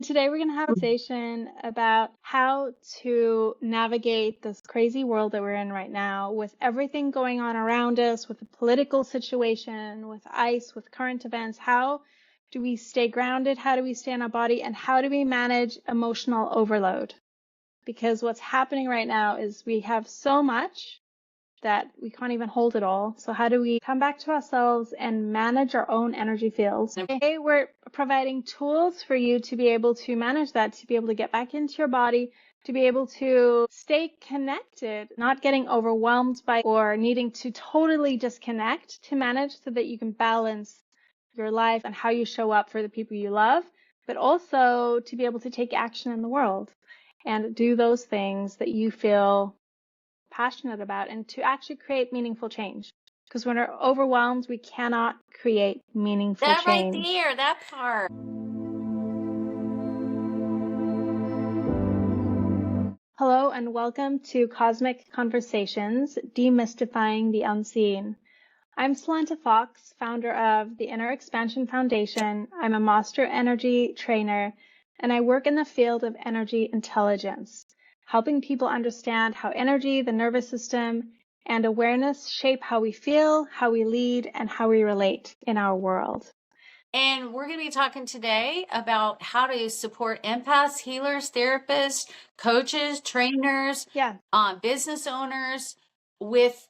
Today, we're going to have a conversation about how to navigate this crazy world that we're in right now with everything going on around us, with the political situation, with ICE, with current events. How do we stay grounded? How do we stay in our body? And how do we manage emotional overload? Because what's happening right now is we have so much that we can't even hold it all. So how do we come back to ourselves and manage our own energy fields? Today, we're providing tools for you to be able to manage that, to be able to get back into your body, to be able to stay connected, not getting overwhelmed by or needing to totally disconnect to manage so that you can balance your life and how you show up for the people you love, but also to be able to take action in the world and do those things that you feel passionate about and to actually create meaningful change. Because when we're overwhelmed, we cannot create meaningful That right change. there, that part. Hello and welcome to Cosmic Conversations, Demystifying the Unseen. I'm Salanta Fox, founder of the Inner Expansion Foundation. I'm a master energy trainer, and I work in the field of energy intelligence, helping people understand how energy, the nervous system, and awareness shape how we feel, how we lead, and how we relate in our world. And we're going to be talking today about how to support empaths, healers, therapists, coaches, trainers, business owners with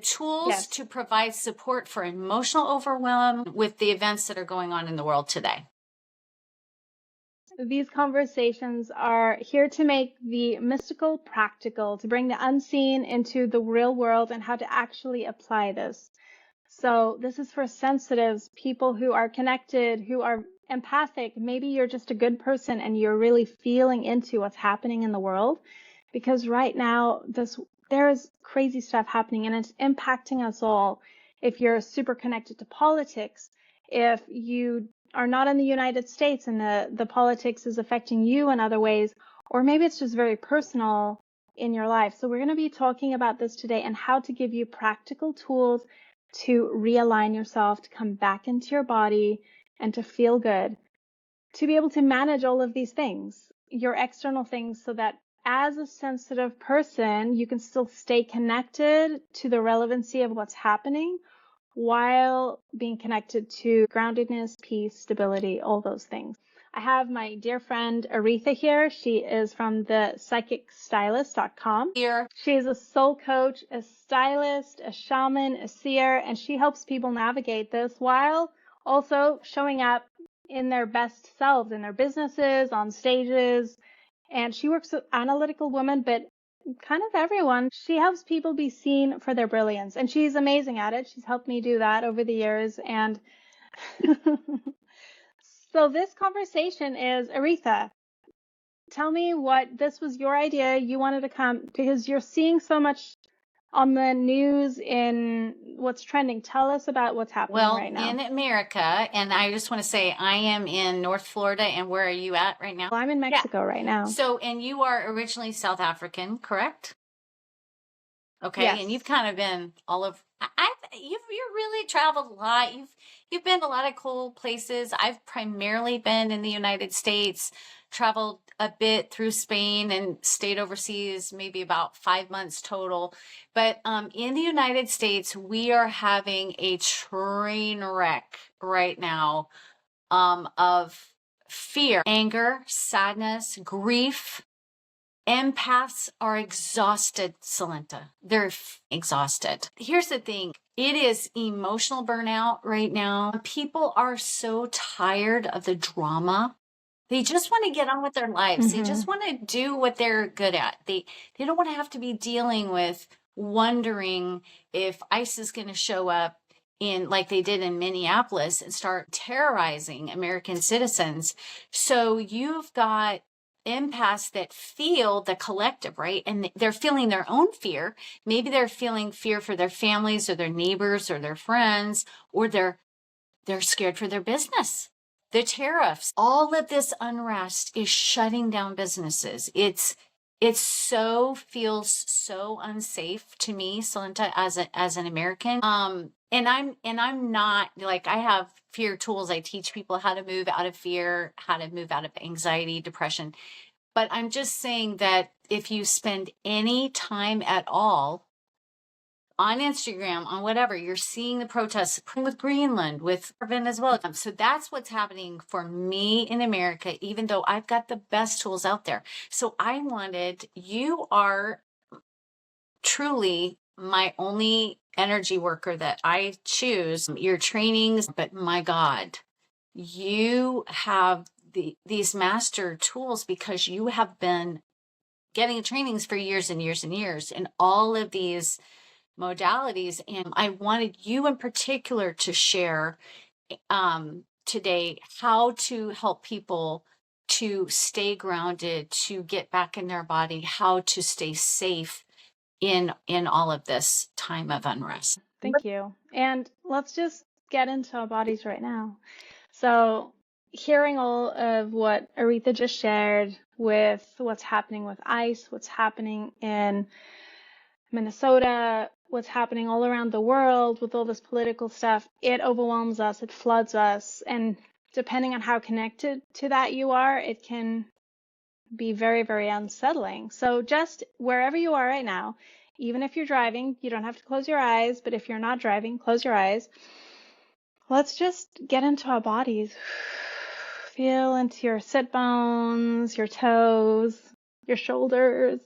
tools to provide support for emotional overwhelm with the events that are going on in the world today. These conversations are here to make the mystical practical, to bring the unseen into the real world and how to actually apply this. So this is for sensitives, people who are connected, who are empathic. Maybe you're just a good person and you're really feeling into what's happening in the world, because right now there is crazy stuff happening and it's impacting us all. If you're super connected to politics, if you are not in the United States and the politics is affecting you in other ways, or maybe it's just very personal in your life. So we're going to be talking about this today and how to give you practical tools to realign yourself, to come back into your body and to feel good, to be able to manage all of these things, your external things, so that as a sensitive person, you can still stay connected to the relevancy of what's happening while being connected to groundedness, peace, stability, all those things. I have my dear friend Aretha here. She is from the psychicstylist.com. Here. She is a soul coach, a stylist, a shaman, a seer, and she helps people navigate this while also showing up in their best selves, in their businesses, on stages. And she works with analytical women, but kind of everyone. She helps people be seen for their brilliance, and she's amazing at it. She's helped me do that over the years. And so this conversation is, Aretha, tell me what, this was your idea. You wanted to come because you're seeing so much on the news in what's trending. Tell us about what's happening right now. In America, and I just want to say I am in North Florida, and where are you at right now? Well, I'm in Mexico right now. So, and you are originally South African, correct? Okay, Yes. and you've kind of been all over. You've really traveled a lot. You've been a lot of cool places. I've primarily been in the United States, traveled a bit through Spain and stayed overseas, maybe about 5 months total. But in the United States, we are having a train wreck right now of fear, anger, sadness, grief. Empaths are exhausted, Salenta. They're exhausted. Here's the thing. It is emotional burnout right now. People are so tired of the drama. They just want to get on with their lives. They just want to do what they're good at. They don't want to have to be dealing with wondering if ICE is going to show up in, like they did in Minneapolis, and start terrorizing American citizens. So you've got empaths that feel the collective, right? And they're feeling their own fear. Maybe they're feeling fear for their families or their neighbors or their friends, or they're scared for their business. The tariffs, all of this unrest is shutting down businesses. It's it feels so unsafe to me, Celenta, as an American. And I'm not like, I have fear tools. I teach people how to move out of fear, how to move out of anxiety, depression. But I'm just saying that if you spend any time at all on Instagram, on whatever, you're seeing the protests with Greenland, with Venezuela. So that's what's happening for me in America, even though I've got the best tools out there. So you are truly my only energy worker that I choose. Your trainings, but my God, you have these master tools because you have been getting trainings for years and years and years in all of these modalities. And I wanted you in particular to share today how to help people to stay grounded, to get back in their body, how to stay safe in all of this time of unrest. Thank you. And let's just get into our bodies right now. So, hearing all of what Aretha just shared with what's happening with ICE, what's happening in Minnesota, what's happening all around the world with all this political stuff, it overwhelms us, it floods us. And depending on how connected to that you are, it can be very, very unsettling. So just wherever you are right now, even if you're driving, you don't have to close your eyes, but if you're not driving, close your eyes. Let's just get into our bodies. Feel into your sit bones, your toes, your shoulders,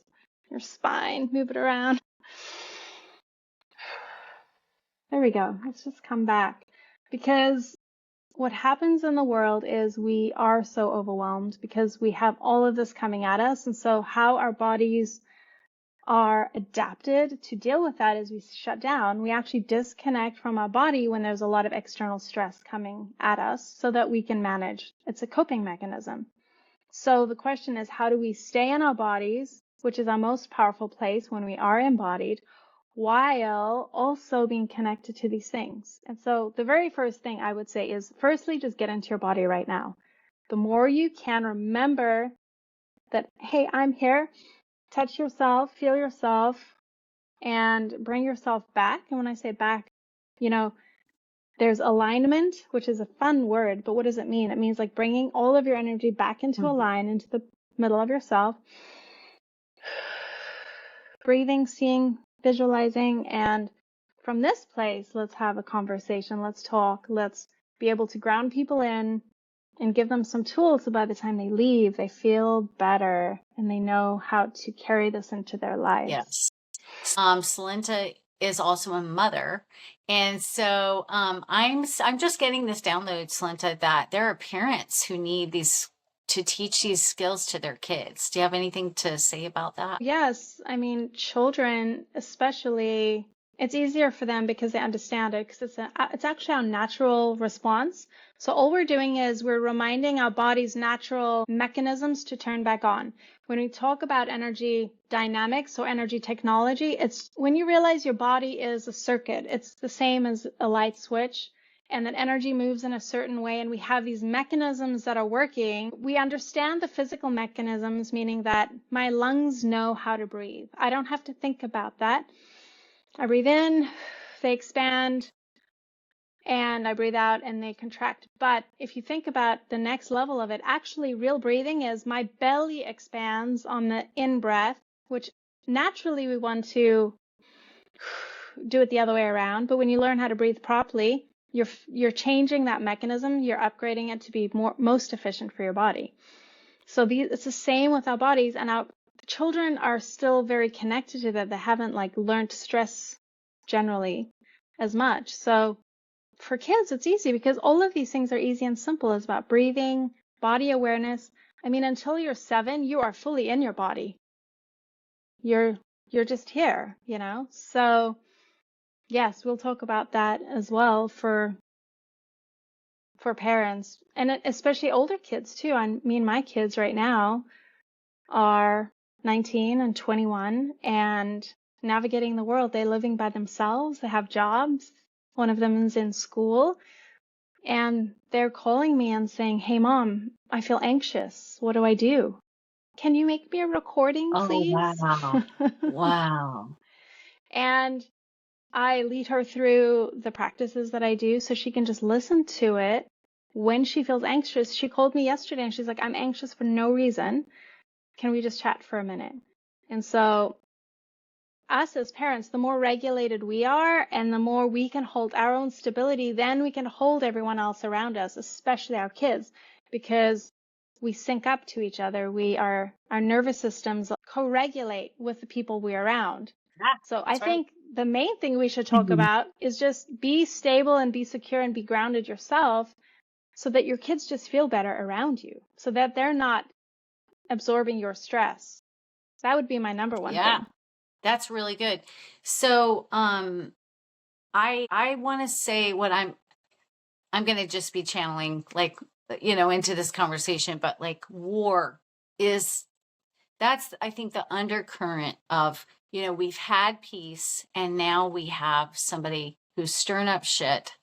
your spine. Move it around. There we go. Let's just come back. Because what happens in the world is we are so overwhelmed because we have all of this coming at us. And so how our bodies are adapted to deal with that is we shut down. We actually disconnect from our body when there's a lot of external stress coming at us so that we can manage. It's a coping mechanism. So the question is, how do we stay in our bodies, which is our most powerful place when we are embodied, while also being connected to these things? And so the very first thing I would say is, firstly, just get into your body right now. The more you can remember that, hey, I'm here, touch yourself, feel yourself, and bring yourself back. And when I say back, there's alignment, which is a fun word, but what does it mean? It means like bringing all of your energy back into a line, into the middle of yourself. Breathing, seeing, visualizing, and from this place, let's have a conversation. Let's talk. Let's be able to ground people in and give them some tools so by the time they leave, they feel better and they know how to carry this into their lives. Yes. Celenta is also a mother. And so I'm just getting this download, Celenta, that there are parents who need to teach these skills to their kids. Do you have anything to say about that? Yes. I mean, children, especially, it's easier for them because they understand it because it's actually our natural response. So all we're doing is we're reminding our body's natural mechanisms to turn back on. When we talk about energy dynamics or energy technology, it's when you realize your body is a circuit. It's the same as a light switch, and that energy moves in a certain way, and we have these mechanisms that are working. We understand the physical mechanisms, meaning that my lungs know how to breathe. I don't have to think about that. I breathe in, they expand, and I breathe out and they contract. But if you think about the next level of it, actually real breathing is my belly expands on the in-breath, which naturally we want to do it the other way around. But when you learn how to breathe properly, you're changing that mechanism. You're upgrading it to be most efficient for your body. So it's the same with our bodies, and our children are still very connected to that. They haven't learned stress generally as much. So for kids, it's easy because all of these things are easy and simple. It's about breathing, body awareness. I mean, until you're 7, you are fully in your body. You're just here, So yes, we'll talk about that as well for parents, and especially older kids too. I mean, my kids right now are 19 and 21 and navigating the world. They're living by themselves. They have jobs. One of them is in school, and they're calling me and saying, "Hey, Mom, I feel anxious. What do I do? can you make me a recording, Oh, please? wow. Wow. And I lead her through the practices that I do so she can just listen to it when she feels anxious. She called me yesterday and she's like, I'm anxious for no reason. Can we just chat for a minute? And so us as parents, the more regulated we are and the more we can hold our own stability, then we can hold everyone else around us, especially our kids, because we sync up to each other. Our nervous systems co-regulate with the people we're around. Yeah, So I that's right. think the main thing we should talk Mhm. about is just be stable and be secure and be grounded yourself so that your kids just feel better around you, so that they're not absorbing your stress. That would be my number one Yeah, thing. that's really good. So, I want to say what I'm going to just be channeling like, into this conversation, but like war is, that's, I think, the undercurrent of, we've had peace and now we have somebody who's stirring up shit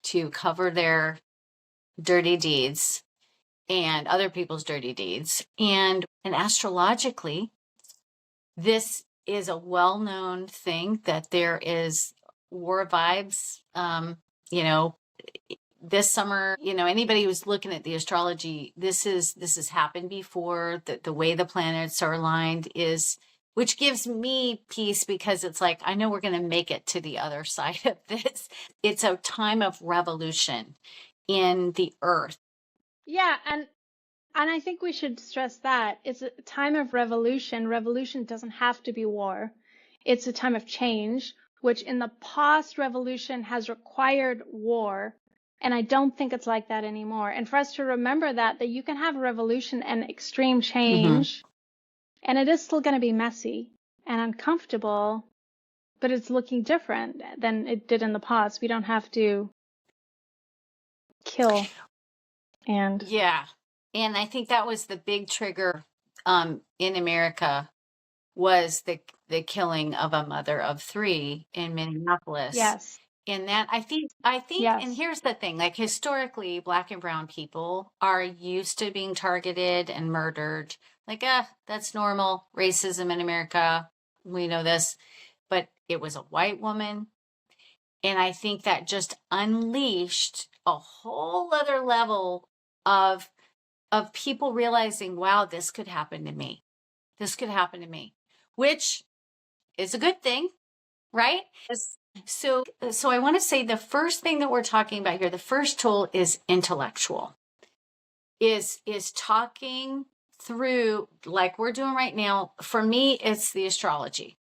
to cover their dirty deeds and other people's dirty deeds. And astrologically, this is a well-known thing that there is war vibes. You know, this summer, anybody who's looking at the astrology, this has happened before. The way the planets are aligned is, which gives me peace because it's like, I know we're going to make it to the other side of this. It's a time of revolution in the earth. Yeah, and I think we should stress that it's a time of revolution. Revolution doesn't have to be war. It's a time of change, which in the past revolution has required war. And I don't think it's like that anymore. And for us to remember that you can have a revolution and extreme Mm-hmm. change, and it is still going to be messy and uncomfortable, but it's looking different than it did in the past. We don't have to kill and Yeah. And I think that was the big trigger in America, was the killing of a mother of three in Minneapolis. yes, And that, I think, and yes, here's the thing, like historically, Black and brown people are used to being targeted and murdered. Like, that's normal racism in America. We know this. But it was a white woman. And I think that just unleashed a whole other level of people realizing, wow, this could happen to me. This could happen to me, which is a good thing, right? So I want to say the first thing that we're talking about here, the first tool is intellectual, is talking through, like we're doing right now. For me, it's the astrology.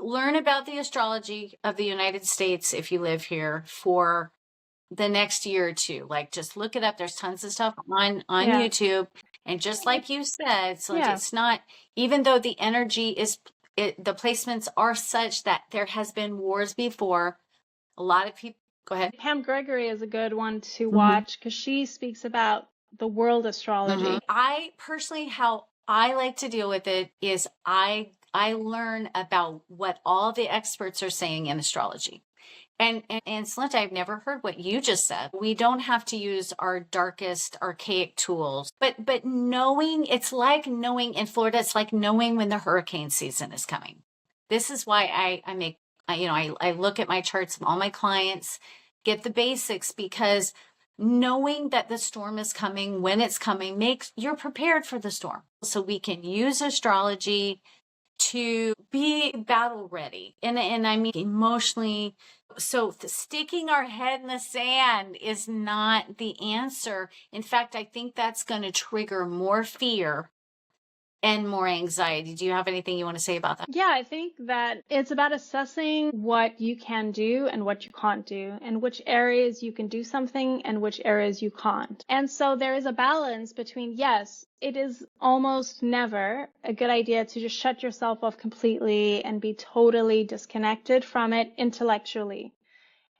Learn about the astrology of the United States if you live here for the next year or two. Like, just look it up. There's tons of stuff on yeah, YouTube. And just like you said, so yeah. it's not, even though the energy is, the placements are such that there has been wars before. A lot of people, go ahead. Pam Gregory is a good one to Mm-hmm. watch because she speaks about the world Mm-hmm. astrology. I personally, how I like to deal with it is I learn about what all the experts are saying in astrology. And Celeste, I've never heard what you just said. We don't have to use our darkest archaic tools, but knowing, it's like knowing in Florida, it's like knowing when the hurricane season is coming. This is why I make, I look at my charts of all my clients, get the basics, because knowing that the storm is coming, when it's coming, makes you're prepared for the storm. So we can use astrology to be battle ready, and I mean emotionally. So sticking our head in the sand is not the answer. In fact, I think that's going to trigger more fear and more anxiety. Do you have anything you want to say about that? Yeah, I think that it's about assessing what you can do and what you can't do, and which areas you can do something and which areas you can't. And so there is a balance between, yes, it is almost never a good idea to just shut yourself off completely and be totally disconnected from it intellectually.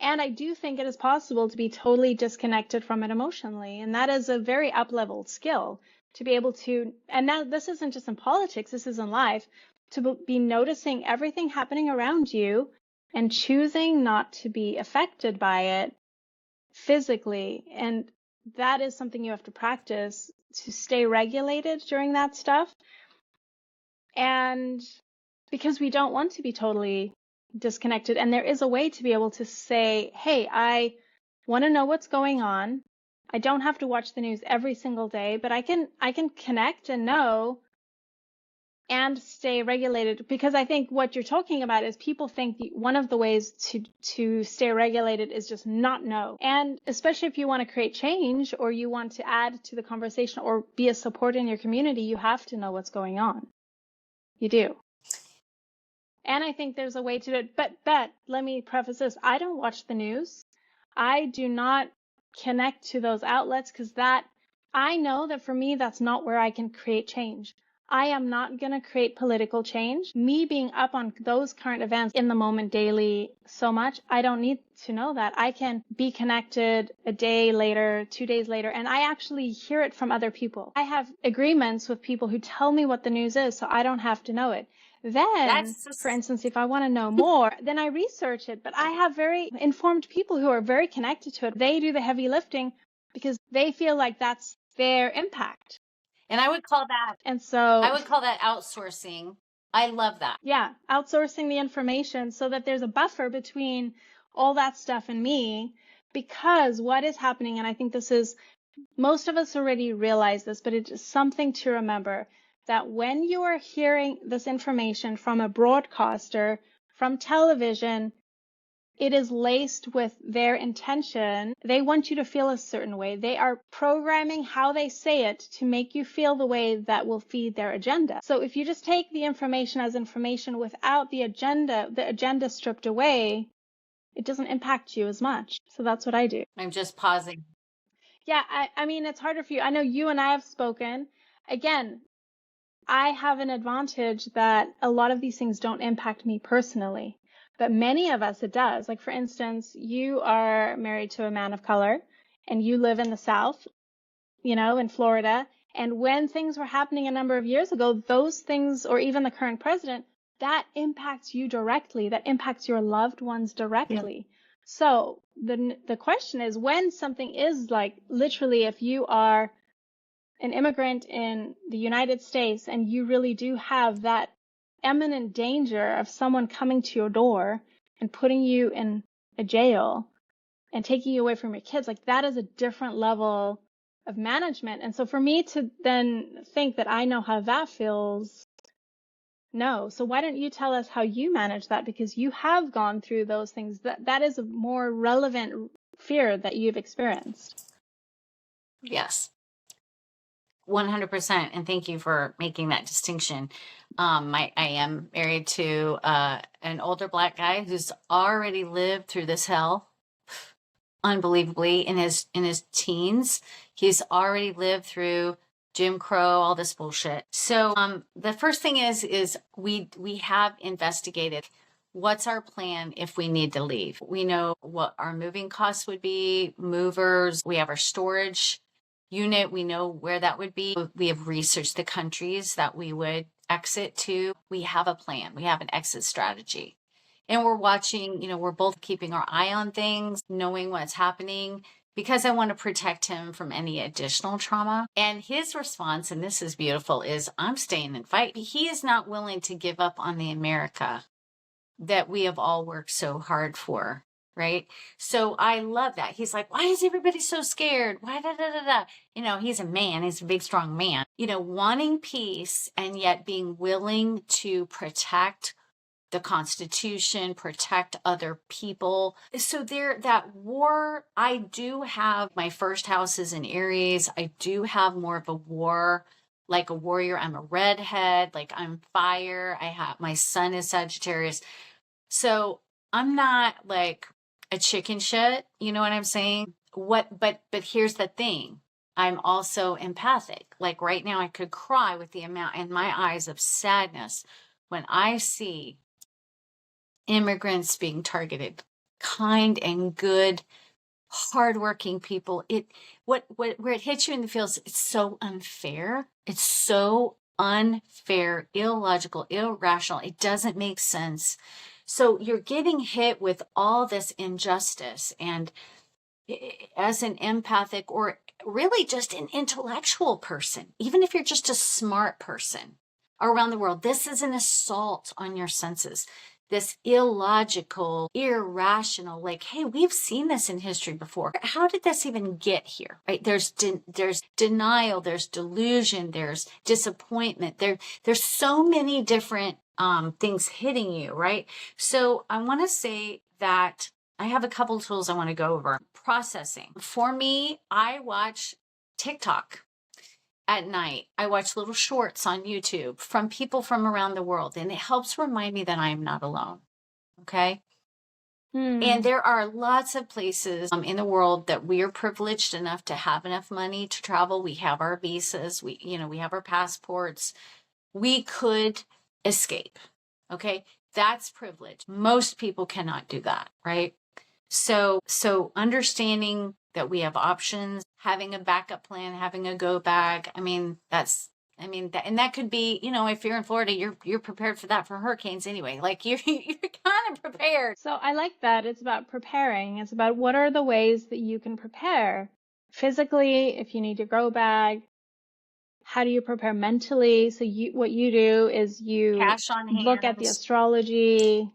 And I do think it is possible to be totally disconnected from it emotionally. And that is a very up-leveled skill to be able to, and now this isn't just in politics, this is in life, to be noticing everything happening around you and choosing not to be affected by it physically. And that is something you have to practice stay regulated during that stuff. And because we don't want to be totally disconnected. And there is a way to be able to say, hey, I want to know what's going on. I don't have to watch the news every single day, but I can connect and know and stay regulated. Because I think what you're talking about is people think one of the ways to stay regulated is just not know. And especially if you want to create change or you want to add to the conversation or be a support in your community, you have to know what's going on. You do. And I think there's a way to do it. But let me preface this. I don't watch the news. I do not connect to those outlets because I know that for me, that's not where I can create change. I am not going to create political change. Me being up on those current events in the moment daily so much, I don't need to know that. I can be connected a day later, 2 days later, and I actually hear it from other people. I have agreements with people who tell me what the news is, so I don't have to know it. Then, for instance, if I want to know more, then I research it. But I have very informed people who are very connected to it. They do the heavy lifting because they feel like that's their impact. And I would call that outsourcing. I love that. Yeah, outsourcing the information so that there's a buffer between all that stuff and me, because what is happening, and I think most of us already realize this, but it's something to remember, that when you are hearing this information from a broadcaster, from television, it is laced with their intention. They want you to feel a certain way. They are programming how they say it to make you feel the way that will feed their agenda. So if you just take the information as information without the agenda stripped away, it doesn't impact you as much. So that's what I do. I'm just pausing. Yeah, I mean, it's harder for you. I know you and I have spoken. Again, I have an advantage that a lot of these things don't impact me personally. But many of us, it does. Like, for instance, you are married to a man of color and you live in the South, in Florida. And when things were happening a number of years ago, those things, or even the current president, that impacts you directly. That impacts your loved ones directly. Yeah. So the question is, when something is like, literally, if you are an immigrant in the United States and you really do have that imminent danger of someone coming to your door and putting you in a jail and taking you away from your kids, like, that is a different level of management. And so for me to then think that I know how that feels, no. So why don't you tell us how you manage that? Because you have gone through those things. That is a more relevant fear that you've experienced. Yes. 100%. And thank you for making that distinction. I am married to an older Black guy who's already lived through this hell unbelievably in his teens. He's already lived through Jim Crow, all this bullshit. So the first thing is we have investigated what's our plan if we need to leave. We know what our moving costs would be, movers. We have our storage unit. We know where that would be. We have researched the countries that we would exit to. We have a plan. We have an exit strategy. And we're watching, we're both keeping our eye on things, knowing what's happening, because I want to protect him from any additional trauma. And his response, and this is beautiful, is I'm staying and fight. He is not willing to give up on the America that we have all worked so hard for. Right. So I love that. He's like, why is everybody so scared? Why he's a man. He's a big, strong man, wanting peace and yet being willing to protect the Constitution, protect other people. So that war, I do have, my first house is in Aries. I do have more of a war, like a warrior. I'm a redhead, like I'm fire. My sun is Sagittarius. So I'm not like a chicken shit, you know what I'm saying? But here's the thing. I'm also empathic. Like right now I could cry with the amount in my eyes of sadness when I see immigrants being targeted, kind and good, hardworking people. Where it hits you in the feels, it's so unfair. It's so unfair, illogical, irrational. It doesn't make sense. So you're getting hit with all this injustice, and as an empathic or really just an intellectual person, even if you're just a smart person around the world, this is an assault on your senses. This illogical, irrational, like, hey, we've seen this in history before. How did this even get here? Right? There's denial, there's delusion, there's disappointment. There's so many different things hitting you, right? So I want to say that I have a couple tools I want to go over. Processing. For me, I watch TikTok at night. I watch little shorts on YouTube from people from around the world, and it helps remind me that I am not alone. Okay. And there are lots of places in the world that we are privileged enough to have enough money to travel. We have our visas, we have our passports. We could escape. Okay. That's privilege. Most people cannot do that, right? So understanding that we have options, having a backup plan, having a go bag. And that could be, if you're in Florida, you're prepared for that, for hurricanes anyway. Like you're kind of prepared. So I like that. It's about preparing. It's about what are the ways that you can prepare physically. If you need your go bag, how do you prepare mentally? So what you do is you Cash on look at hand. the astrology.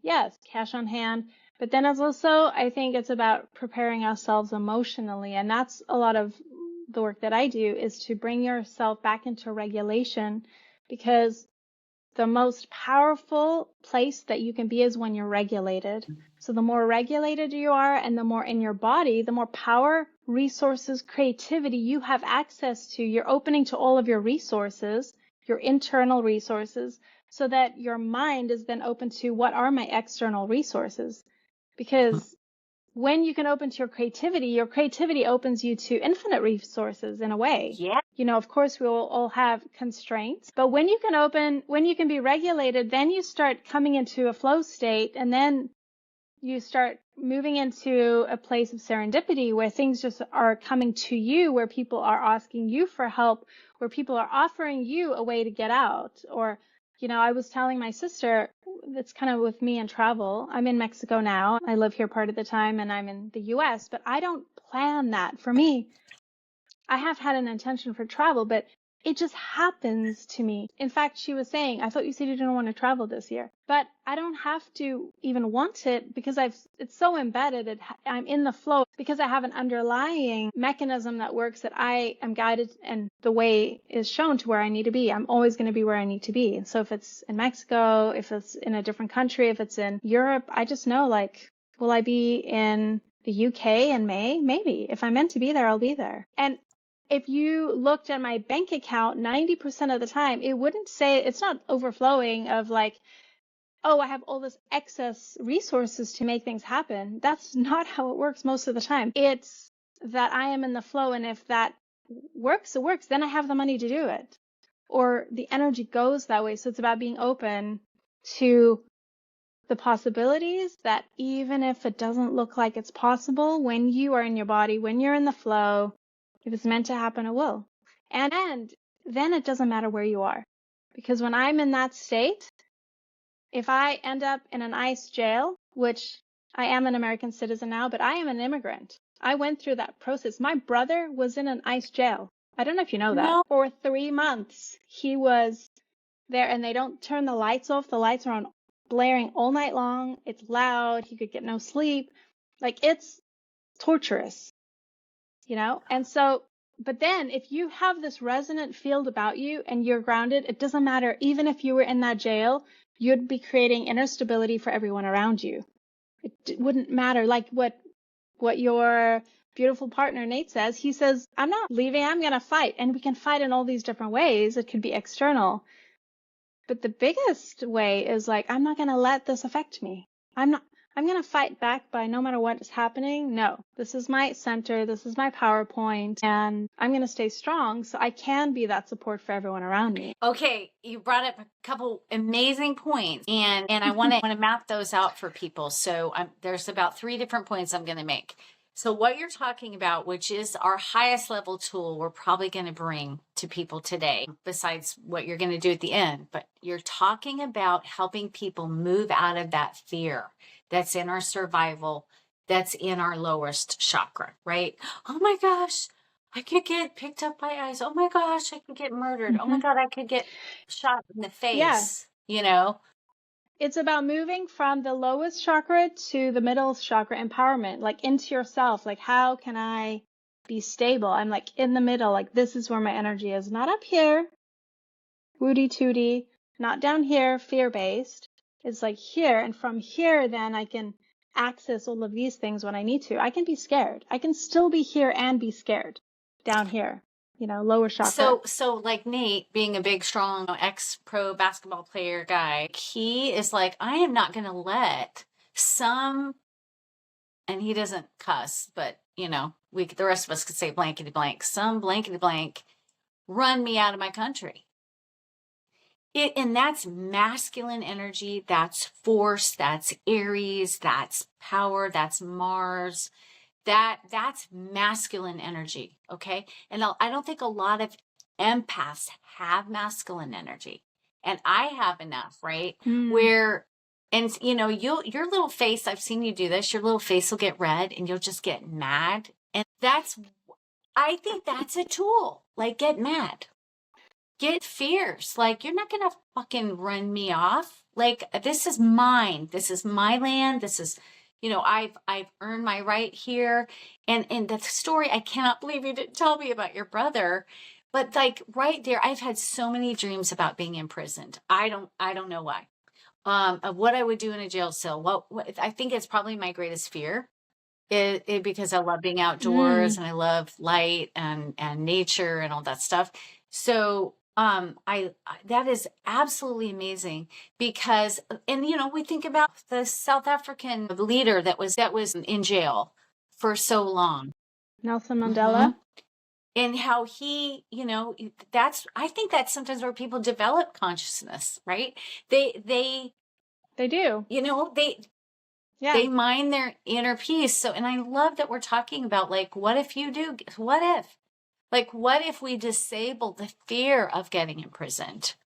Yes, cash on hand. But then it's also, I think it's about preparing ourselves emotionally. And that's a lot of the work that I do, is to bring yourself back into regulation, because the most powerful place that you can be is when you're regulated. So the more regulated you are and the more in your body, the more power, resources, creativity you have access to. You're opening to all of your resources, your internal resources, so that your mind is then open to what are my external resources. Because when you can open to your creativity opens you to infinite resources in a way. Yeah. Of course, we will all have constraints, but when you can be regulated, then you start coming into a flow state, and then you start moving into a place of serendipity where things just are coming to you, where people are asking you for help, where people are offering you a way to get out. Or, I was telling my sister, that's kind of with me and travel. I'm in Mexico now. I live here part of the time, and I'm in the US, but I don't plan that. For me, I have had an intention for travel, but it just happens to me. In fact, she was saying, I thought you said you didn't want to travel this year, but I don't have to even want it, because it's so embedded. I'm in the flow because I have an underlying mechanism that works, that I am guided and the way is shown to where I need to be. I'm always going to be where I need to be. And so if it's in Mexico, if it's in a different country, if it's in Europe, I just know, like, will I be in the UK in May? Maybe. If I'm meant to be there, I'll be there. And if you looked at my bank account, 90% of the time, it wouldn't say, it's not overflowing of like, oh, I have all this excess resources to make things happen. That's not how it works most of the time. It's that I am in the flow, and if that works, it works. Then I have the money to do it. Or the energy goes that way. So it's about being open to the possibilities, that even if it doesn't look like it's possible, when you are in your body, when you're in the flow, if it's meant to happen, it will. And then it doesn't matter where you are. Because when I'm in that state, if I end up in an ICE jail, which I am an American citizen now, but I am an immigrant. I went through that process. My brother was in an ICE jail. I don't know if you know that. No. For 3 months, he was there, and they don't turn the lights off. The lights are on, blaring all night long. It's loud. He could get no sleep. Like, it's torturous. And so, but then if you have this resonant field about you and you're grounded, it doesn't matter. Even if you were in that jail, you'd be creating inner stability for everyone around you. It wouldn't matter. Like what your beautiful partner Nate says. He says, I'm not leaving, I'm going to fight. And we can fight in all these different ways. It could be external. But the biggest way is like, I'm not going to let this affect me. I'm going to fight back by, no matter what is happening. No, this is my center. This is my PowerPoint, and I'm going to stay strong so I can be that support for everyone around me. Okay, you brought up a couple amazing points, and I want to map those out for people. So there's about 3 different points I'm going to make. So what you're talking about, which is our highest level tool we're probably going to bring to people today, besides what you're going to do at the end, but you're talking about helping people move out of that fear that's in our survival that's in our lowest chakra, right? Oh my gosh, I could get picked up by ice. Oh my gosh, I could get murdered. Oh my Hmm. God, I could get shot in the Yeah. face, you know? It's about moving from the lowest chakra to the middle chakra empowerment, like into yourself. Like, how can I be stable? I'm like in the middle. Like, this is where my energy is. Not up here, woody tooty, not down here, fear based. It's like here. And from here, then I can access all of these things when I need to. I can be scared. I can still be here and be scared down here, lower chakra. So like Nate being a big, strong, ex-pro basketball player guy, he is like, I am not going to let some, and he doesn't cuss, but the rest of us could say blankety blank, some blankety blank run me out of my country. And that's masculine energy, that's force, that's Aries, that's power, that's Mars. That's masculine energy, okay? And I don't think a lot of empaths have masculine energy. And I have enough, right? Mm. Where and your little face, I've seen you do this, your little face will get red and you'll just get mad. And I think that's a tool. Like, get mad. Get fierce. Like, you're not gonna fucking run me off. Like, this is mine. This is my land. This is, I've earned my right here. And the story, I cannot believe you didn't tell me about your brother. But like right there, I've had so many dreams about being imprisoned. I don't know why. Of what I would do in a jail cell. What I think it's probably my greatest fear. Because I love being outdoors Mm. and I love light and nature and all that stuff. So that is absolutely amazing because and we think about the South African leader that was in jail for so long. Nelson Hmm. Mandela. And how he, I think that's sometimes where people develop consciousness, right? They They do. you know they Yeah. they mind their inner peace. So, and I love that we're talking about like, what if you do, what if we disable the fear of getting imprisoned?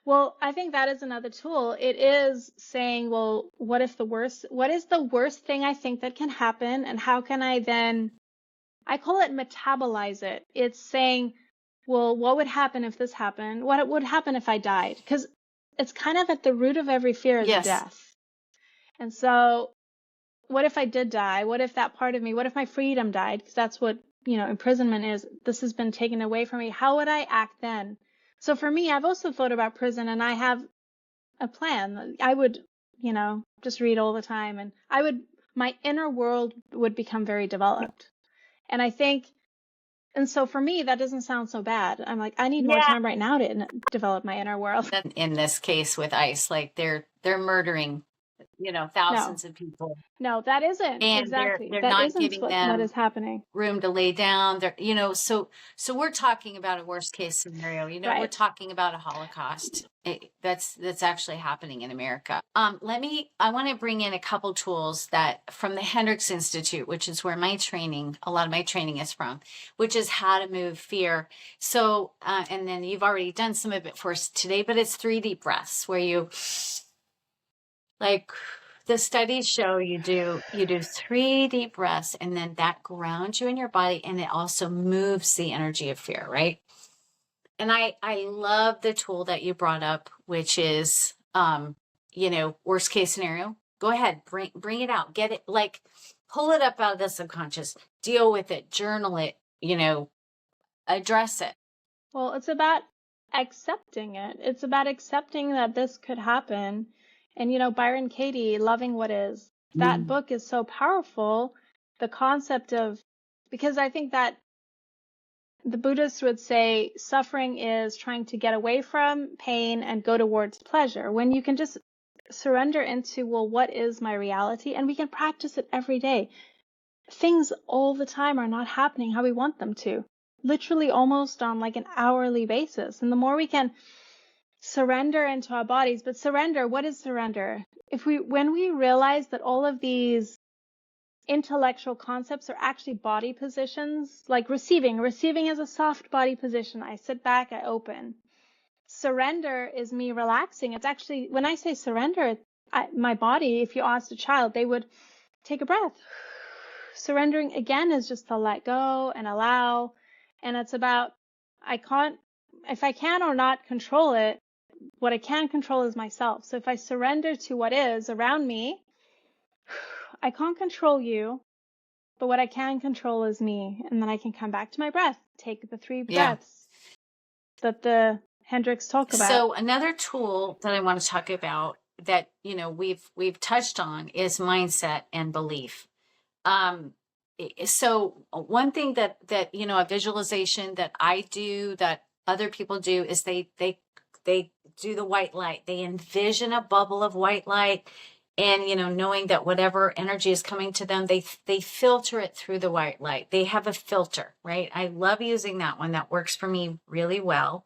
Well, I think that is another tool. It is saying, well, what is the worst thing I think that can happen? And how can I then, I call it metabolize it. It's saying, well, what would happen if this happened? What would happen if I died? Because it's kind of at the root of every fear is Yes. death. And so what if I did die? What if that part of me, what if my freedom died? Because that's what, imprisonment is. This has been taken away from me. How would I act then? So for me, I've also thought about prison and I have a plan. I would, just read all the time and my inner world would become very developed. And I think, and so for me, that doesn't sound so bad. I'm like, I need more Yeah. time right now to develop my inner world. In this case with ICE, like they're murdering, No, thousands of people, no, that isn't and they're exactly. they're That not isn't giving what them is happening. room to lay down. So we're talking about a worst case scenario. We're Right. talking about a Holocaust. That's actually happening in America. I want to bring in a couple tools that from the Hendricks Institute, which is where a lot of my training is from, which is how to move fear. So, and then you've already done some of it for us today, but it's 3 deep breaths where you like the studies show you do 3 deep breaths and then that grounds you in your body and it also moves the energy of fear, right? And I love the tool that you brought up, which is worst case scenario. Go ahead, bring it out, get it, like pull it up out of the subconscious, deal with it, journal it, address it. Well, it's about accepting it. It's about accepting that this could happen. And, Byron Katie, Loving What Is, that Mm. book is so powerful. The concept of, because I think that the Buddhists would say suffering is trying to get away from pain and go towards pleasure. When you can just surrender into, well, what is my reality? And we can practice it every day. Things all the time are not happening how we want them to, literally almost on like an hourly basis. And the more we can surrender into our bodies, but surrender, what is surrender? When we realize that all of these intellectual concepts are actually body positions, like receiving is a soft body position. I sit back, I open. Surrender is me relaxing. It's actually, when I say surrender, my body, if you asked a child, they would take a breath. Surrendering again is just to let go and allow. And it's about, if I can or not control it, what I can control is myself. So if I surrender to what is around me, I can't control you, but what I can control is me. And then I can come back to my breath, take the 3 Yeah. breaths that the Hendricks talk about. So another tool that I want to talk about that, we've touched on is mindset and belief. So one thing that a visualization that I do, that other people do, is they do the white light. They envision a bubble of white light, and knowing that whatever energy is coming to them, they filter it through the white light. They have a filter, right? I love using that one. That works for me really well.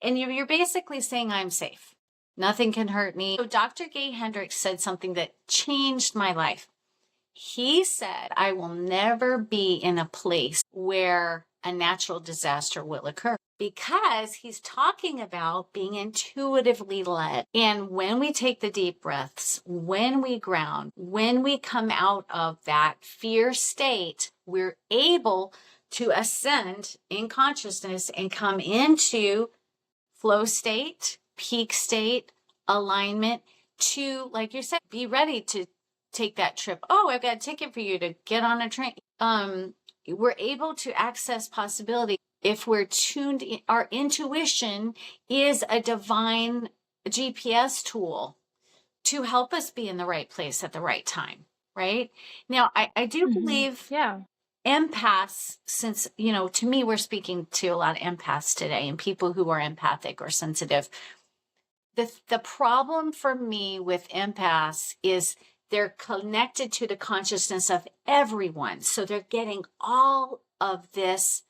And you're basically saying, I'm safe. Nothing can hurt me. So Dr. Gay Hendricks said something that changed my life. He said, I will never be in a place where a natural disaster will occur, because he's talking about being intuitively led. And when we take the deep breaths, when we ground, when we come out of that fear state, we're able to ascend in consciousness and come into flow state, peak state, alignment, to, like you said, be ready to take that trip. Oh, I've got a ticket for you to get on a train. We're able to access possibility if we're tuned in. Our intuition is a divine GPS tool to help us be in the right place at the right time, right? Now, I do believe empaths, since, to me, we're speaking to a lot of empaths today and people who are empathic or sensitive. The problem for me with empaths is they're connected to the consciousness of everyone. So they're getting all of this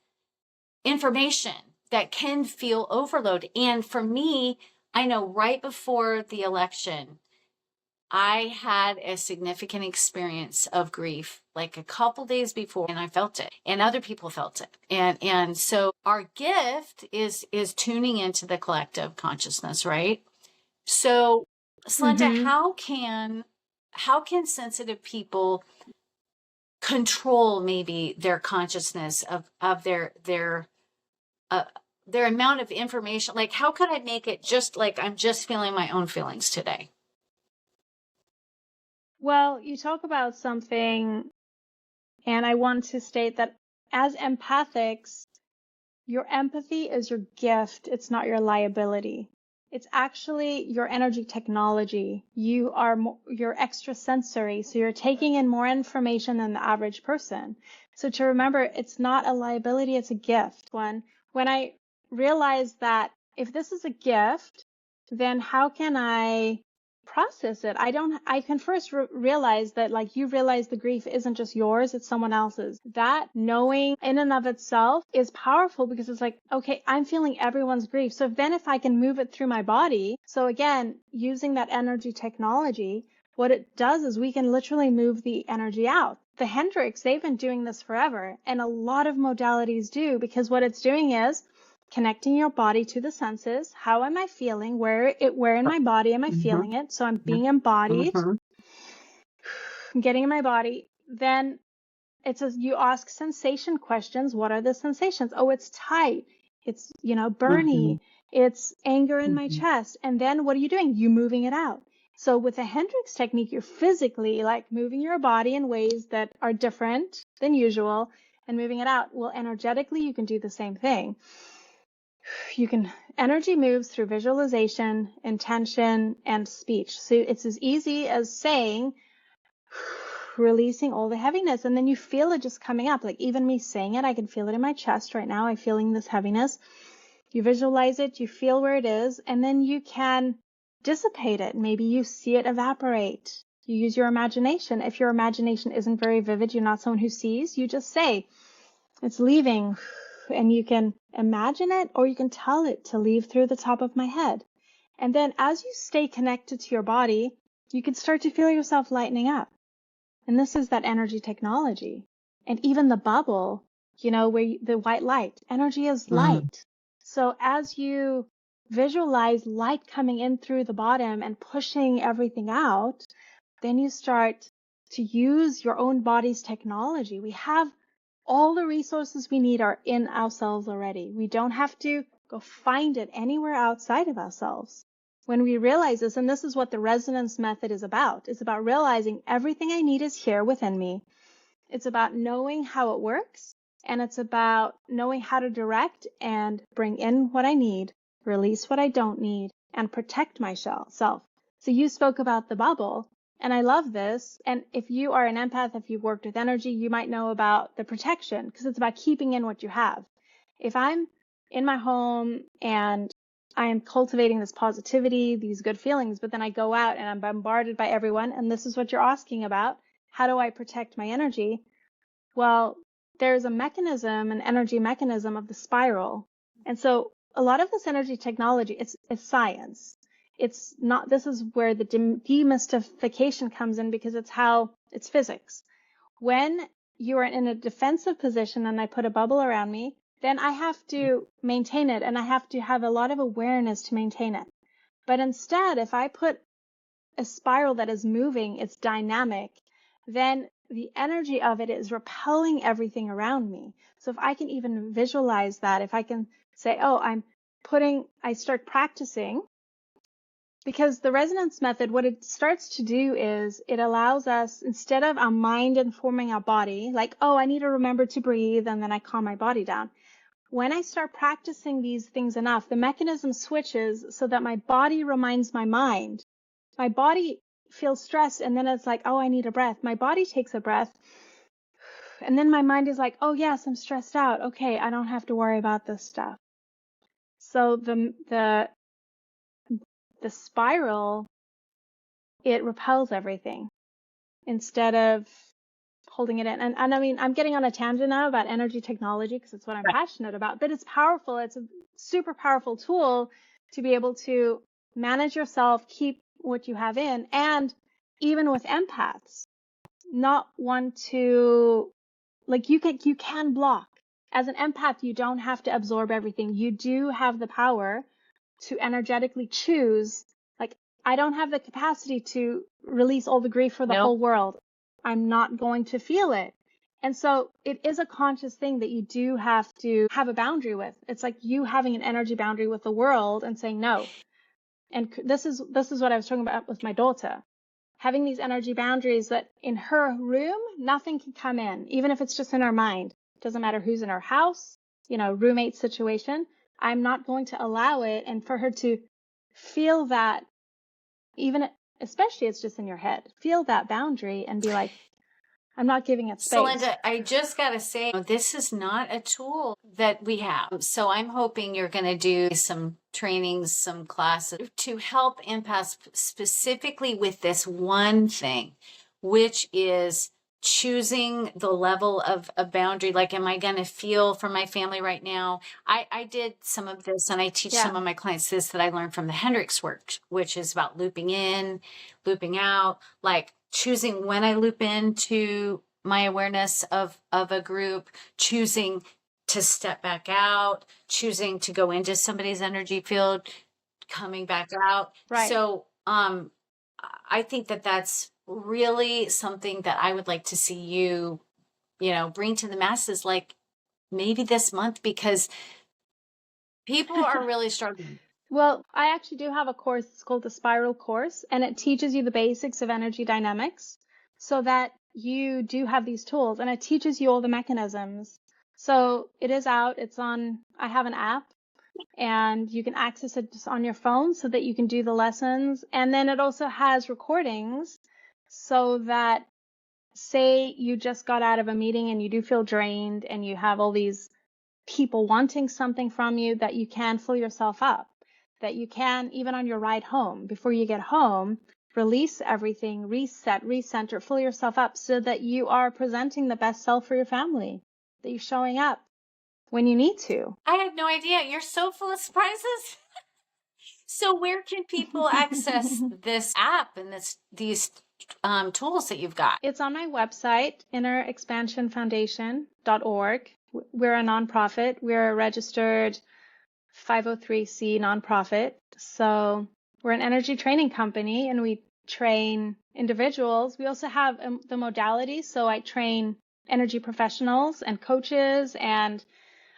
information that can feel overload. And for me, I know right before the election, I had a significant experience of grief, like a couple days before, and I felt it, and other people felt it. And so our gift is tuning into the collective consciousnness, right? So, Slenta, how can sensitive people control maybe their consciousness of their amount of information? Like, how could I make it just like I'm just feeling my own feelings today? Well, you talk about something, and I want to state that as empathics, your empathy is your gift. It's not your liability. It's actually your energy technology. You're extrasensory, so you're taking in more information than the average person. So to remember, it's not a liability, it's a gift. When I realized that if this is a gift, then how can I process it? I can first realize that, like, you realize the grief isn't just yours, it's someone else's. That knowing in and of itself is powerful, because it's like, okay, I'm feeling everyone's grief. So then if I can move it through my body, so again, using that energy technology, what it does is we can literally move the energy out. The Hendricks, they've been doing this forever, and a lot of modalities do, because what it's doing is connecting your body to the senses. How am I feeling? Where in my body am I feeling it? So I'm being embodied. I'm getting in my body. Then it says you ask sensation questions. What are the sensations? Oh, it's tight. It's, burny. It's anger in my chest. And then what are you doing? You moving it out. So with the Hendricks technique, you're physically like moving your body in ways that are different than usual and moving it out. Well, energetically, you can do the same thing. Energy moves through visualization, intention, and speech. So it's as easy as saying, releasing all the heaviness, and then you feel it just coming up. Like, even me saying it, I can feel it in my chest right now. I'm feeling this heaviness. You visualize it, you feel where it is, and then you can dissipate it. Maybe you see it evaporate. You use your imagination. If your imagination isn't very vivid, you're not someone who sees, you just say, it's leaving. And you can imagine it, or you can tell it to leave through the top of my head. And then as you stay connected to your body, you can start to feel yourself lightening up. And this is that energy technology. And even the bubble, the white light, energy is light. So as you visualize light coming in through the bottom and pushing everything out, then you start to use your own body's technology. We have all the resources we need are in ourselves already. We don't have to go find it anywhere outside of ourselves. When we realize this, and this is what the resonance method is about, it's about realizing everything I need is here within me. It's about knowing how it works, and it's about knowing how to direct and bring in what I need, release what I don't need, and protect myself. So you spoke about the bubble, and I love this. And if you are an empath, if you've worked with energy, you might know about the protection, because it's about keeping in what you have. If I'm in my home and I am cultivating this positivity, these good feelings, but then I go out and I'm bombarded by everyone, and this is what you're asking about, how do I protect my energy? Well, there's a mechanism, an energy mechanism of the spiral. And so a lot of this energy technology, it's science. It's not, this is where the demystification comes in, because it's physics. When you are in a defensive position and I put a bubble around me, then I have to maintain it, and I have to have a lot of awareness to maintain it. But instead, if I put a spiral that is moving, it's dynamic, then the energy of it is repelling everything around me. So if I can even visualize that, if I can say, oh, I start practicing, because the resonance method, what it starts to do is it allows us, instead of our mind informing our body, like, oh, I need to remember to breathe, and then I calm my body down. When I start practicing these things enough, the mechanism switches so that my body reminds my mind. My body feels stressed, and then it's like, oh, I need a breath. My body takes a breath, and then my mind is like, oh, yes, I'm stressed out. Okay, I don't have to worry about this stuff. So the spiral, it repels everything instead of holding it in. And I mean, I'm getting on a tangent now about energy technology because it's what I'm passionate about, but it's powerful. It's a super powerful tool to be able to manage yourself, keep what you have in, and even with empaths, not want to, like, you can block. As an empath, you don't have to absorb everything. You do have the power to energetically choose. Like, I don't have the capacity to release all the grief for the whole world. I'm not going to feel it. And so it is a conscious thing that you do have to have a boundary with. It's like you having an energy boundary with the world and saying no. And this is what I was talking about with my daughter. Having these energy boundaries that in her room, nothing can come in, even if it's just in her mind. It doesn't matter who's in her house, roommate situation. I'm not going to allow it. And for her to feel that, even especially it's just in your head, feel that boundary and be like, I'm not giving it space. So, Linda, I just got to say, this is not a tool that we have. So I'm hoping you're going to do some trainings, some classes to help empaths specifically with this one thing, which is choosing the level of a boundary. Like, am I going to feel for my family right now? I did some of this, and I teach some of my clients this that I learned from the Hendricks work, which is about looping in, looping out, like choosing when I loop into my awareness of a group, choosing to step back out, choosing to go into somebody's energy field, coming back out. Right. So I think that that's really something that I would like to see you, bring to the masses, like maybe this month, because people are really struggling. Well, I actually do have a course. It's called the Spiral Course, and it teaches you the basics of energy dynamics so that you do have these tools, and it teaches you all the mechanisms. So it is out. I have an app, and you can access it just on your phone so that you can do the lessons. And then it also has recordings so that, say you just got out of a meeting and you do feel drained and you have all these people wanting something from you, that you can fill yourself up, that you can, even on your ride home, before you get home, release everything, reset, recenter, fill yourself up so that you are presenting the best self for your family, that you're showing up when you need to. I had no idea. You're so full of surprises. So where can people access this app and these tools that you've got? It's on my website, innerexpansionfoundation.org. We're a nonprofit. We're registered 503c nonprofit. So we're an energy training company and we train individuals. We also have the modalities. So I train energy professionals and coaches and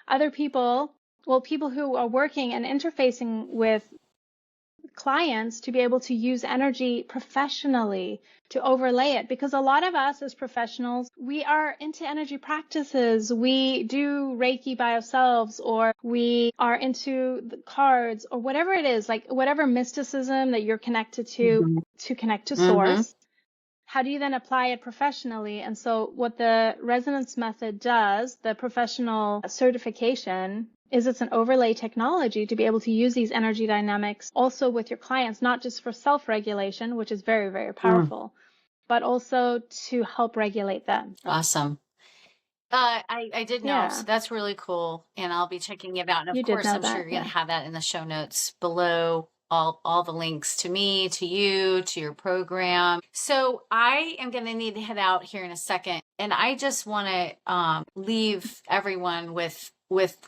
other people, well, people who are working and interfacing with clients to be able to use energy professionally to overlay it, because a lot of us as professionals, we are into energy practices. We do Reiki by ourselves, or we are into the cards, or whatever it is, like whatever mysticism that you're connected to connect to source. How do you then apply it professionally? And so what the resonance method does, the professional certification, is it's an overlay technology to be able to use these energy dynamics also with your clients, not just for self-regulation, which is very, very powerful, but also to help regulate them. Awesome. I did know, so that's really cool, and I'll be checking it out. And of course, I'm sure you're going to have that in the show notes below. All the links to me, to you, to your program. So I am going to need to head out here in a second, and I just want to leave everyone with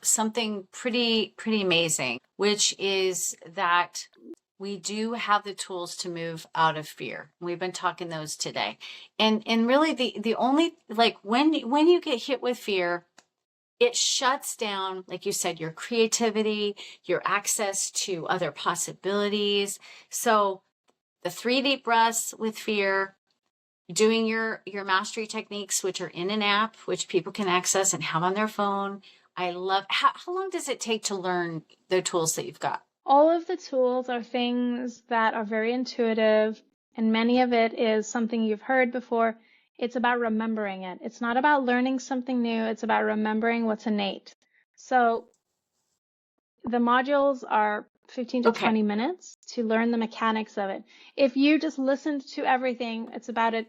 something pretty amazing, which is that we do have the tools to move out of fear. We've been talking those today. And really the only, like, when you get hit with fear, it shuts down, like you said, your creativity, your access to other possibilities. So the 3 deep breaths with fear, doing your mastery techniques, which are in an app, which people can access and have on their phone. I love, how long does it take to learn the tools that you've got? All of the tools are things that are very intuitive, and many of it is something you've heard before. It's about remembering it. It's not about learning something new. It's about remembering what's innate. So the modules are 15 to 20 minutes to learn the mechanics of it. If you just listened to everything, it's about it.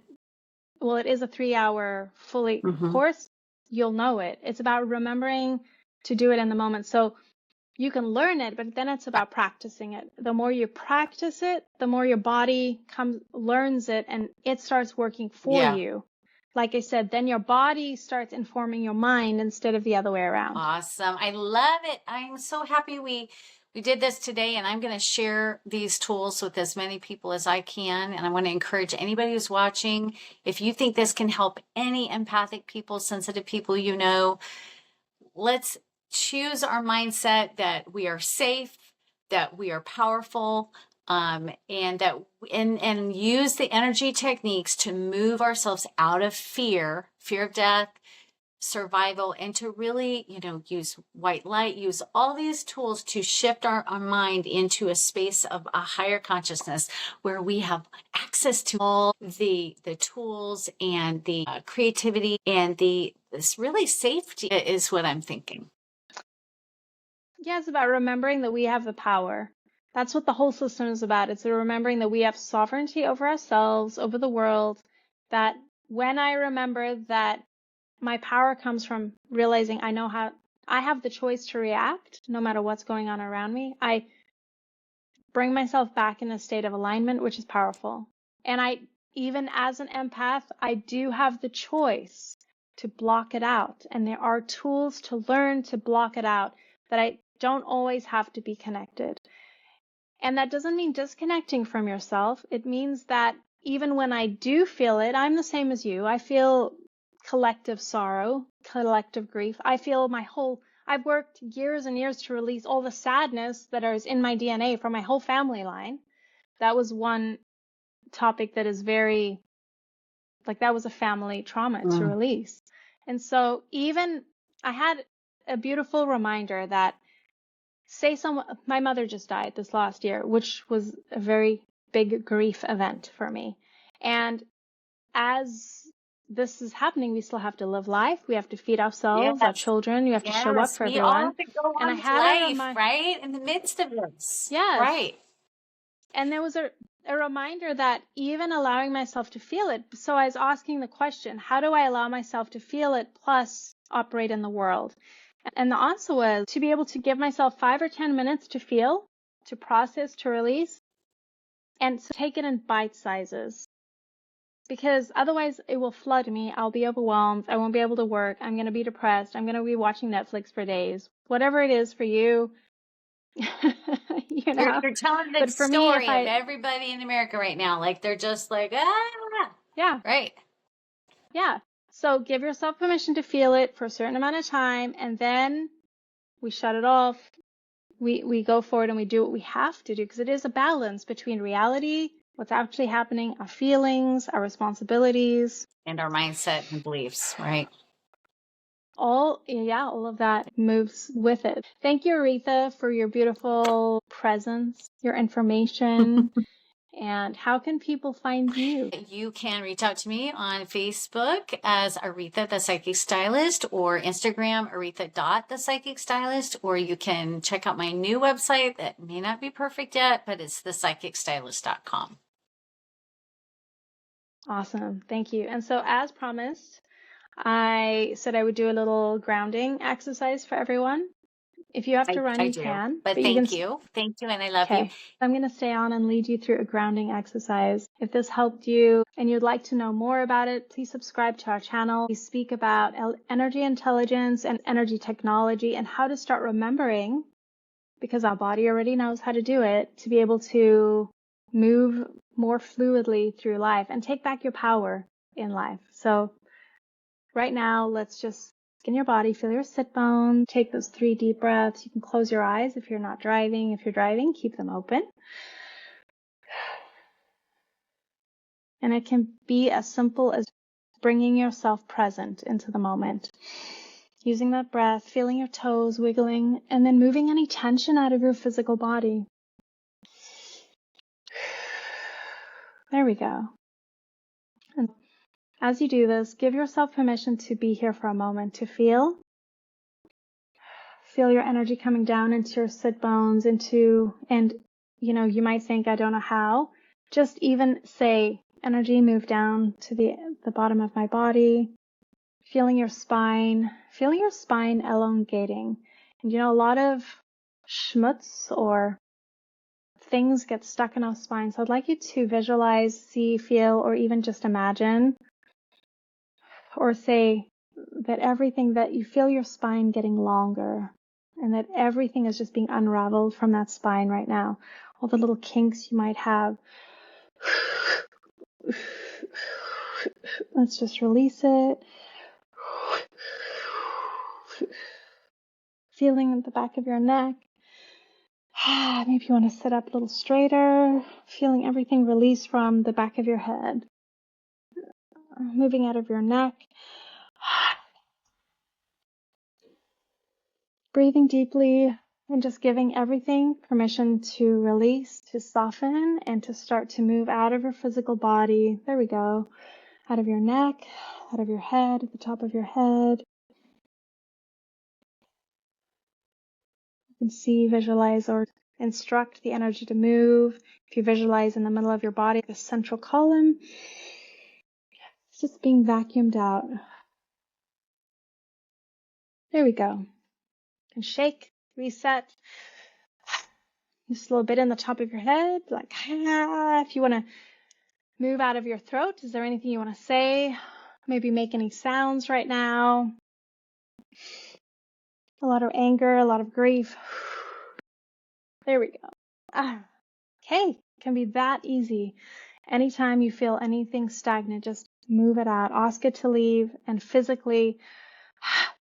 Well, it is a 3-hour fully course. You'll know it. It's about remembering to do it in the moment. So you can learn it, but then it's about practicing it. The more you practice it, the more your body learns it, and it starts working for you. Like I said, then your body starts informing your mind instead of the other way around. Awesome. I love it. I'm so happy we did this today, and I'm going to share these tools with as many people as I can. And I want to encourage anybody who's watching, if you think this can help any empathic people, sensitive people, let's choose our mindset that we are safe, that we are powerful, and use the energy techniques to move ourselves out of fear of death, survival, and to really, use white light, use all these tools to shift our mind into a space of a higher consciousness where we have access to all the tools and the creativity and this really safety is what I'm thinking. Yeah, it's about remembering that we have the power. That's what the whole system is about. It's remembering that we have sovereignty over ourselves, over the world, that when I remember that my power comes from realizing I have the choice to react no matter what's going on around me. I bring myself back in a state of alignment, which is powerful. And even as an empath, I do have the choice to block it out. And there are tools to learn to block it out, that I don't always have to be connected. And that doesn't mean disconnecting from yourself. It means that even when I do feel it, I'm the same as you. I feel collective sorrow, collective grief. I feel I've worked years and years to release all the sadness that is in my DNA from my whole family line. That was one topic that is that was a family trauma to release. And so I had a beautiful reminder that, my mother just died this last year, which was a very big grief event for me. And as this is happening, we still have to live life. We have to feed ourselves, our children. You have to show up for everyone. We all have to go on life, right? In the midst of this. Yes. Right. And there was a reminder that even allowing myself to feel it. So I was asking the question, how do I allow myself to feel it plus operate in the world? And the answer was to be able to give myself 5 or 10 minutes to feel, to process, to release, and to take it in bite sizes. Because otherwise it will flood me. I'll be overwhelmed. I won't be able to work. I'm going to be depressed. I'm going to be watching Netflix for days. Whatever it is for you, you know. You're telling the But for me, if story of I, everybody in America right now. Like they're just like, yeah, right. yeah. So give yourself permission to feel it for a certain amount of time, and then we shut it off. We go forward and we do what we have to do, because it is a balance between reality, what's actually happening, our feelings, our responsibilities, And our mindset and beliefs, right? all of that moves with it. Thank you, Aretha, for your beautiful presence, your information. And how can people find you? You can reach out to me on Facebook as Aretha the Psychic Stylist, or Instagram Aretha.the Psychic Stylist, or you can check out my new website that may not be perfect yet, but it's thepsychicstylist.com. Awesome. Thank you. And so, as promised, I said I would do a little grounding exercise for everyone. If you have to run, I you do. can, But but you can. thank you, and I love you. Okay. I'm going to stay on and lead you through a grounding exercise. If this helped you and you'd like to know more about it, please subscribe to our channel. We speak about energy intelligence and energy technology and how to start remembering, because our body already knows how to do it, to be able to move more fluidly through life and take back your power in life. So right now, let's just in your body, feel your sit bones, take those 3 deep breaths. You can close your eyes if you're not driving. If you're driving, keep them open. And it can be as simple as bringing yourself present into the moment. Using that breath, feeling your toes wiggling, and then moving any tension out of your physical body. There we go. And as you do this, give yourself permission to be here for a moment, to feel your energy coming down into your sit bones, and you might think, I don't know how. Just even say, energy move down to the bottom of my body, feeling your spine elongating. And a lot of schmutz or things get stuck in our spine. So I'd like you to visualize, see, feel, or even just imagine, or say that you feel your spine getting longer, and that everything is just being unraveled from that spine right now. All the little kinks you might have. Let's just release it. Feeling at the back of your neck. Maybe you want to sit up a little straighter. Feeling everything release from the back of your head. Moving out of your neck. Breathing deeply and just giving everything permission to release, to soften, and to start to move out of your physical body. There we go. Out of your neck, out of your head, at the top of your head. You can see, visualize, or instruct the energy to move. If you visualize in the middle of your body, the central column, it's just being vacuumed out. There we go. And shake, reset. Just a little bit in the top of your head, like, if you want to move out of your throat, is there anything you want to say? Maybe make any sounds right now. A lot of anger, a lot of grief. There we go. Okay, it can be that easy. Anytime you feel anything stagnant, just move it out. Ask it to leave and physically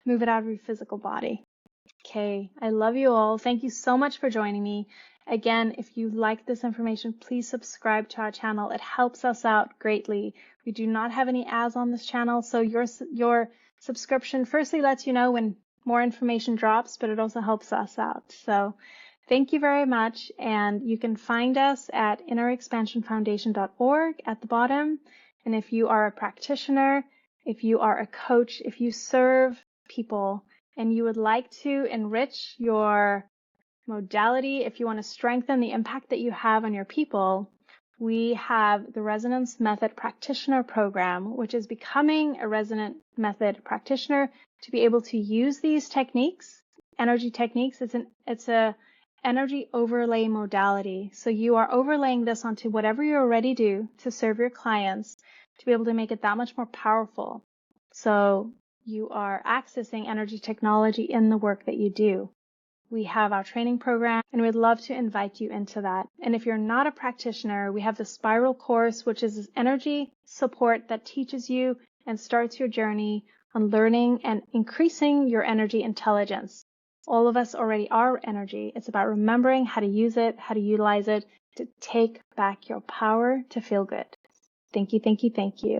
move it out of your physical body. Okay, I love you all. Thank you so much for joining me. Again, if you like this information, please subscribe to our channel. It helps us out greatly. We do not have any ads on this channel, so your subscription firstly lets you know when more information drops, but it also helps us out. So thank you very much, and you can find us at innerexpansionfoundation.org at the bottom. And if you are a practitioner, if you are a coach, if you serve people, and you would like to enrich your modality, if you want to strengthen the impact that you have on your people, we have the Resonance Method Practitioner Program, which is becoming a Resonant Method Practitioner to be able to use these techniques, energy techniques. It's a energy overlay modality. So you are overlaying this onto whatever you already do to serve your clients to be able to make it that much more powerful. So you are accessing energy technology in the work that you do. We have our training program, and we'd love to invite you into that. And if you're not a practitioner, we have the Spiral course, which is energy support that teaches you and starts your journey on learning and increasing your energy intelligence. All of us already are energy. It's about remembering how to use it, how to utilize it, to take back your power to feel good. Thank you, thank you, thank you.